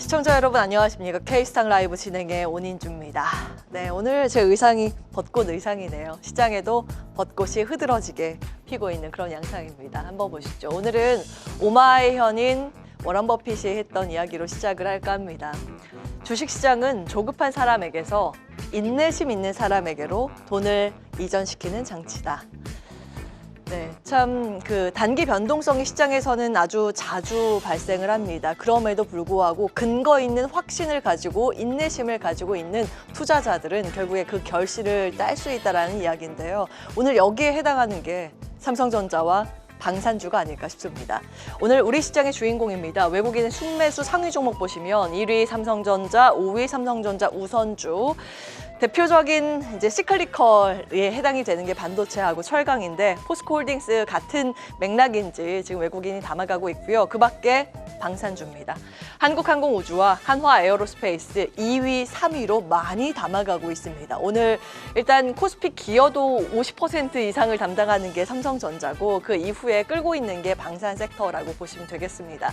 시청자 여러분 안녕하십니까? K스탁 라이브 진행의 온인주입니다. 네, 오늘 제 의상이 벚꽃 의상이네요. 시장에도 벚꽃이 흐드러지게 피고 있는 그런 양상입니다. 한번 보시죠. 오늘은 오마이 현인 워런 버핏이 했던 이야기로 시작을 할까 합니다. 주식시장은 조급한 사람에게서 인내심 있는 사람에게로 돈을 이전시키는 장치다. 네, 참 그 단기 변동성이 시장에서는 아주 자주 발생을 합니다. 그럼에도 불구하고 근거 있는 확신을 가지고 인내심을 가지고 있는 투자자들은 결국에 그 결실을 딸 수 있다는 이야기인데요. 오늘 여기에 해당하는 게 삼성전자와 방산주가 아닐까 싶습니다. 오늘 우리 시장의 주인공입니다. 외국인의 순매수 상위 종목 보시면 1위 삼성전자, 5위 삼성전자 우선주. 대표적인 이제 시클리컬에 해당이 되는 게 반도체하고 철강인데 포스코홀딩스 같은 맥락인지 지금 외국인이 담아가고 있고요. 그 밖에 방산주입니다. 한국항공우주와 한화에어로스페이스 2위, 3위로 많이 담아가고 있습니다. 오늘 일단 코스피 기여도 50% 이상을 담당하는 게 삼성전자고 그 이후에 끌고 있는 게 방산 섹터라고 보시면 되겠습니다.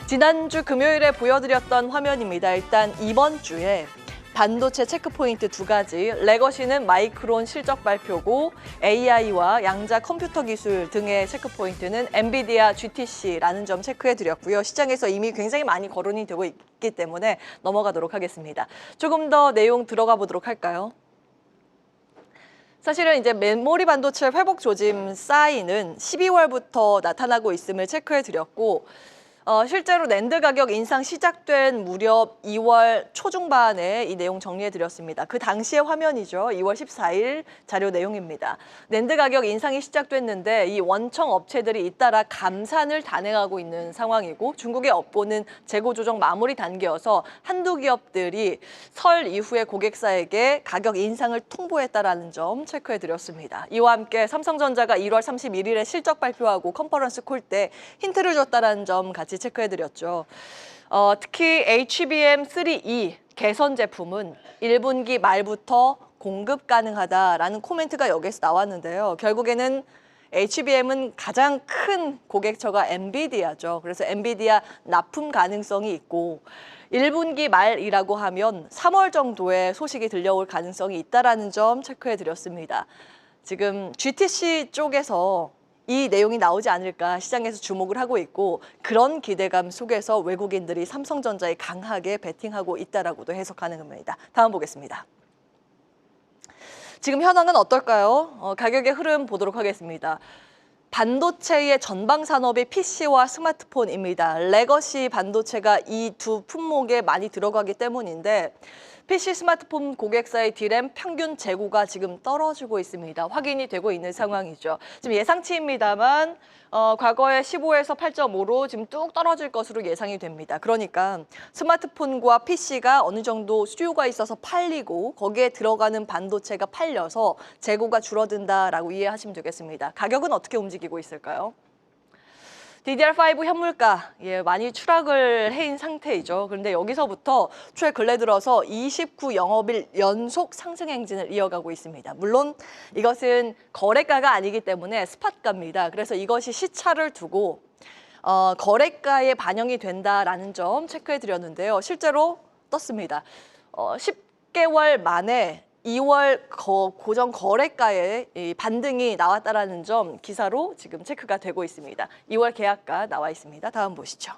지난주 금요일에 보여드렸던 화면입니다. 일단 이번 주에 반도체 체크포인트 두 가지, 레거시는 마이크론 실적 발표고 AI와 양자 컴퓨터 기술 등의 체크포인트는 엔비디아, GTC라는 점 체크해드렸고요. 시장에서 이미 굉장히 많이 거론이 되고 있기 때문에 넘어가도록 하겠습니다. 조금 더 내용 들어가 보도록 할까요? 사실은 이제 메모리 반도체 회복 조짐 사인은 12월부터 나타나고 있음을 체크해드렸고 실제로 낸드 가격 인상 시작된 무렵 2월 초중반에 이 내용 정리해드렸습니다. 그 당시의 화면이죠. 2월 14일 자료 내용입니다. 낸드 가격 인상이 시작됐는데 이 원청 업체들이 잇따라 감산을 단행하고 있는 상황이고 중국의 업보는 재고 조정 마무리 단계여서 한두 기업들이 설 이후에 고객사에게 가격 인상을 통보했다라는 점 체크해드렸습니다. 이와 함께 삼성전자가 1월 31일에 실적 발표하고 컨퍼런스 콜 때 힌트를 줬다라는 점 같이 체크해드렸죠. 특히 HBM3E 개선 제품은 1분기 말부터 공급 가능하다라는 코멘트가 여기서 나왔는데요. 결국에는 HBM은 가장 큰 고객처가 엔비디아죠. 그래서 엔비디아 납품 가능성이 있고 1분기 말이라고 하면 3월 정도에 소식이 들려올 가능성이 있다라는 점 체크해드렸습니다. 지금 GTC 쪽에서 이 내용이 나오지 않을까 시장에서 주목을 하고 있고 그런 기대감 속에서 외국인들이 삼성전자에 강하게 베팅하고 있다라고도 해석 가능합니다. 다음 보겠습니다. 지금 현황은 어떨까요? 가격의 흐름 보도록 하겠습니다. 반도체의 전방 산업이 PC와 스마트폰입니다. 레거시 반도체가 이 두 품목에 많이 들어가기 때문인데 PC 스마트폰 고객사의 D램 평균 재고가 지금 떨어지고 있습니다. 확인이 되고 있는 상황이죠. 지금 예상치입니다만 과거에 15에서 8.5로 지금 뚝 떨어질 것으로 예상이 됩니다. 그러니까 스마트폰과 PC가 어느 정도 수요가 있어서 팔리고 거기에 들어가는 반도체가 팔려서 재고가 줄어든다라고 이해하시면 되겠습니다. 가격은 어떻게 움직이고 있을까요? DDR5 현물가 많이 추락을 해인 상태이죠. 그런데 여기서부터 최근래 들어서 29 영업일 연속 상승 행진을 이어가고 있습니다. 물론 이것은 거래가가 아니기 때문에 스팟가입니다. 그래서 이것이 시차를 두고 거래가에 반영이 된다라는 점 체크해드렸는데요. 실제로 떴습니다. 10개월 만에 2월 고정 거래가에 반등이 나왔다라는 점 기사로 지금 체크가 되고 있습니다. 2월 계약가 나와 있습니다. 다음 보시죠.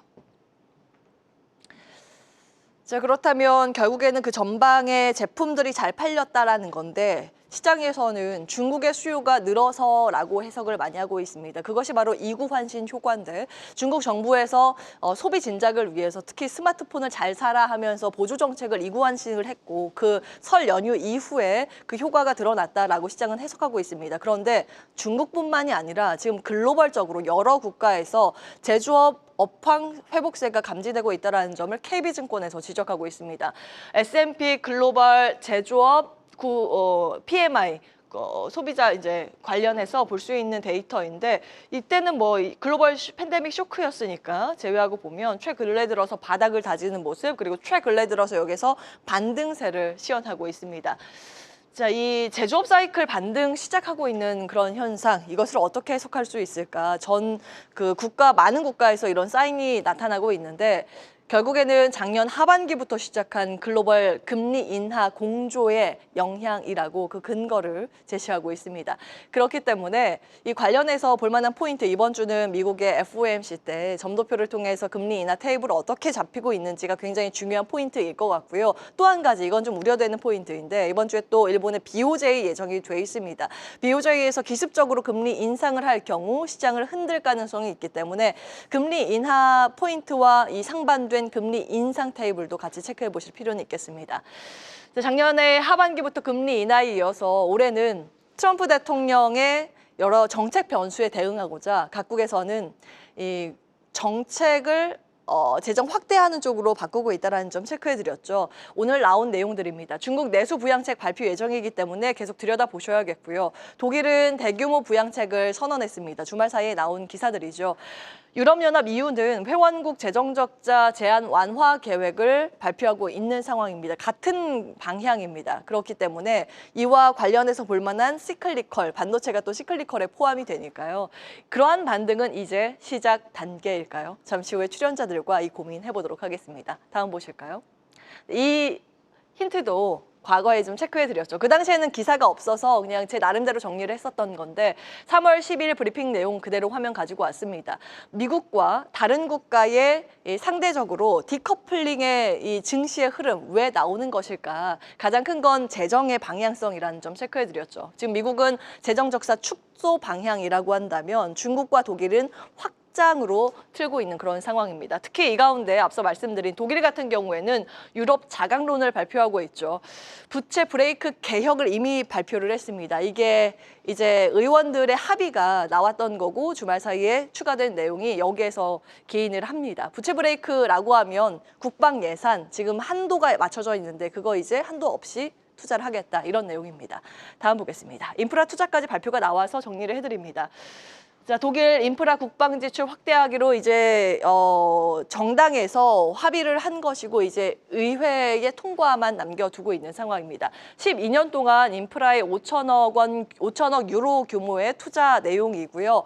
자, 그렇다면 결국에는 그 전방의 제품들이 잘 팔렸다라는 건데 시장에서는 중국의 수요가 늘어서라고 해석을 많이 하고 있습니다. 그것이 바로 이구 환신 효과인데 중국 정부에서 소비 진작을 위해서 특히 스마트폰을 잘 사라 하면서 보조 정책을 이구 환신을 했고 그 설 연휴 이후에 그 효과가 드러났다라고 시장은 해석하고 있습니다. 그런데 중국뿐만이 아니라 지금 글로벌적으로 여러 국가에서 제조업 업황 회복세가 감지되고 있다는 점을 KB증권에서 지적하고 있습니다. S&P 글로벌 제조업 PMI 소비자 이제 관련해서 볼 수 있는 데이터인데 이때는 뭐 글로벌 팬데믹 쇼크였으니까 제외하고 보면 최근래 들어서 바닥을 다지는 모습 그리고 최근래 들어서 여기서 반등세를 시현하고 있습니다. 자, 이 제조업 사이클 반등 시작하고 있는 그런 현상, 이것을 어떻게 해석할 수 있을까? 전 그 많은 국가에서 이런 사인이 나타나고 있는데 결국에는 작년 하반기부터 시작한 글로벌 금리 인하 공조의 영향이라고 그 근거를 제시하고 있습니다. 그렇기 때문에 이 관련해서 볼만한 포인트, 이번 주는 미국의 FOMC 때 점도표를 통해서 금리 인하 테이블을 어떻게 잡히고 있는지가 굉장히 중요한 포인트일 것 같고요. 또 한 가지, 이건 좀 우려되는 포인트인데 이번 주에 또 일본의 BOJ 예정이 돼 있습니다. BOJ에서 기습적으로 금리 인상을 할 경우 시장을 흔들 가능성이 있기 때문에 금리 인하 포인트와 이 상반된 금리 인상 테이블도 같이 체크해 보실 필요는 있겠습니다. 작년에 하반기부터 금리 인하에 이어서 올해는 트럼프 대통령의 여러 정책 변수에 대응하고자 각국에서는 이 정책을 재정 확대하는 쪽으로 바꾸고 있다는 점 체크해드렸죠. 오늘 나온 내용들입니다. 중국 내수 부양책 발표 예정이기 때문에 계속 들여다보셔야겠고요. 독일은 대규모 부양책을 선언했습니다. 주말 사이에 나온 기사들이죠. 유럽연합 EU는 회원국 재정적자 제한 완화 계획을 발표하고 있는 상황입니다. 같은 방향입니다. 그렇기 때문에 이와 관련해서 볼만한 시클리컬, 반도체가 또 시클리컬에 포함이 되니까요. 그러한 반등은 이제 시작 단계일까요? 잠시 후에 출연자들과 이 고민해보도록 하겠습니다. 다음 보실까요? 이 힌트도 과거에 좀 체크해드렸죠. 그 당시에는 기사가 없어서 그냥 제 나름대로 정리를 했었던 건데 3월 10일 브리핑 내용 그대로 화면 가지고 왔습니다. 미국과 다른 국가의 상대적으로 디커플링의 이 증시의 흐름 왜 나오는 것일까? 가장 큰 건 재정의 방향성이라는 점 체크해드렸죠. 지금 미국은 재정 적자 축소 방향이라고 한다면 중국과 독일은 확장으로 틀고 있는 그런 상황입니다. 특히 이 가운데 앞서 말씀드린 독일 같은 경우에는 유럽 자강론을 발표하고 있죠. 부채 브레이크 개혁을 이미 발표를 했습니다. 이게 이제 의원들의 합의가 나왔던 거고 주말 사이에 추가된 내용이 여기에서 기인을 합니다. 부채 브레이크라고 하면 국방 예산 지금 한도가 맞춰져 있는데 그거 이제 한도 없이 투자를 하겠다 이런 내용입니다. 다음 보겠습니다. 인프라 투자까지 발표가 나와서 정리를 해드립니다. 자, 독일 인프라 국방 지출 확대하기로 이제 정당에서 합의를 한 것이고 이제 의회의 통과만 남겨두고 있는 상황입니다. 12년 동안 인프라에 5천억 유로 규모의 투자 내용이고요.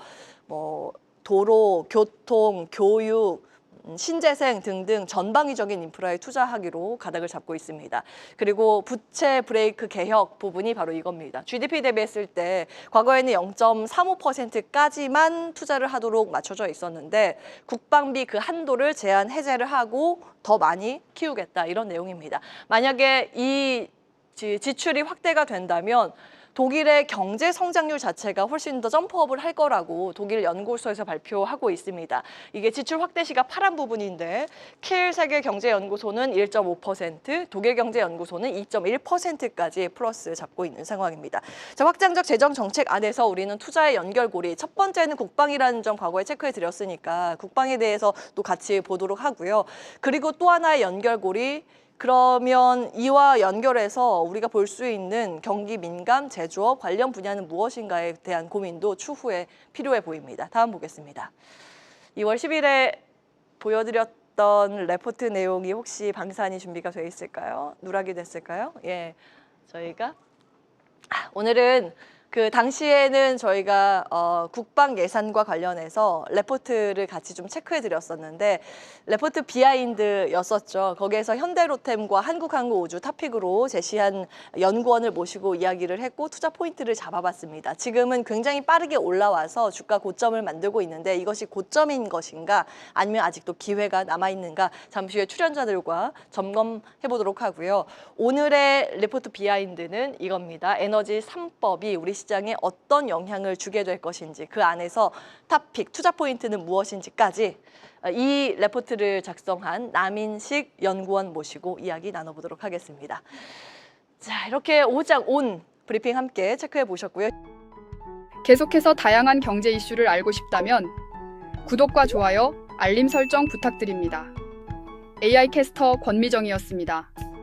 도로, 교통, 교육, 신재생 등등 전방위적인 인프라에 투자하기로 가닥을 잡고 있습니다. 그리고 부채 브레이크 개혁 부분이 바로 이겁니다. GDP 대비했을 때 과거에는 0.35%까지만 투자를 하도록 맞춰져 있었는데 국방비 그 한도를 제한 해제를 하고 더 많이 키우겠다 이런 내용입니다. 만약에 이 지출이 확대가 된다면 독일의 경제 성장률 자체가 훨씬 더 점프업을 할 거라고 독일 연구소에서 발표하고 있습니다. 이게 지출 확대 시가 파란 부분인데 킬 세계경제연구소는 1.5%, 독일경제연구소는 2.1%까지 플러스 잡고 있는 상황입니다. 자, 확장적 재정 정책 안에서 우리는 투자의 연결고리, 첫 번째는 국방이라는 점 과거에 체크해 드렸으니까 국방에 대해서 또 같이 보도록 하고요. 그리고 또 하나의 연결고리, 그러면 이와 연결해서 우리가 볼 수 있는 경기 민감, 제조업 관련 분야는 무엇인가에 대한 고민도 추후에 필요해 보입니다. 다음 보겠습니다. 2월 10일에 보여드렸던 레포트 내용이 혹시 방산이 준비가 돼 있을까요? 누락이 됐을까요? 예, 저희가 오늘은 그 당시에는 저희가 국방 예산과 관련해서 레포트를 같이 좀 체크해 드렸었는데 레포트 비하인드였었죠. 거기에서 현대로템과 한국항공우주 탑픽으로 제시한 연구원을 모시고 이야기를 했고 투자 포인트를 잡아봤습니다. 지금은 굉장히 빠르게 올라와서 주가 고점을 만들고 있는데 이것이 고점인 것인가 아니면 아직도 기회가 남아있는가 잠시 후에 출연자들과 점검해 보도록 하고요. 오늘의 레포트 비하인드는 이겁니다. 에너지 3법이 우리 시장에 어떤 영향을 주게 될 것인지 그 안에서 탑픽, 투자 포인트는 무엇인지까지 이 레포트를 작성한 남인식 연구원 모시고 이야기 나눠보도록 하겠습니다. 자, 이렇게 오장 온 브리핑 함께 체크해 보셨고요. 계속해서 다양한 경제 이슈를 알고 싶다면 구독과 좋아요, 알림 설정 부탁드립니다. AI 캐스터 권미정이었습니다.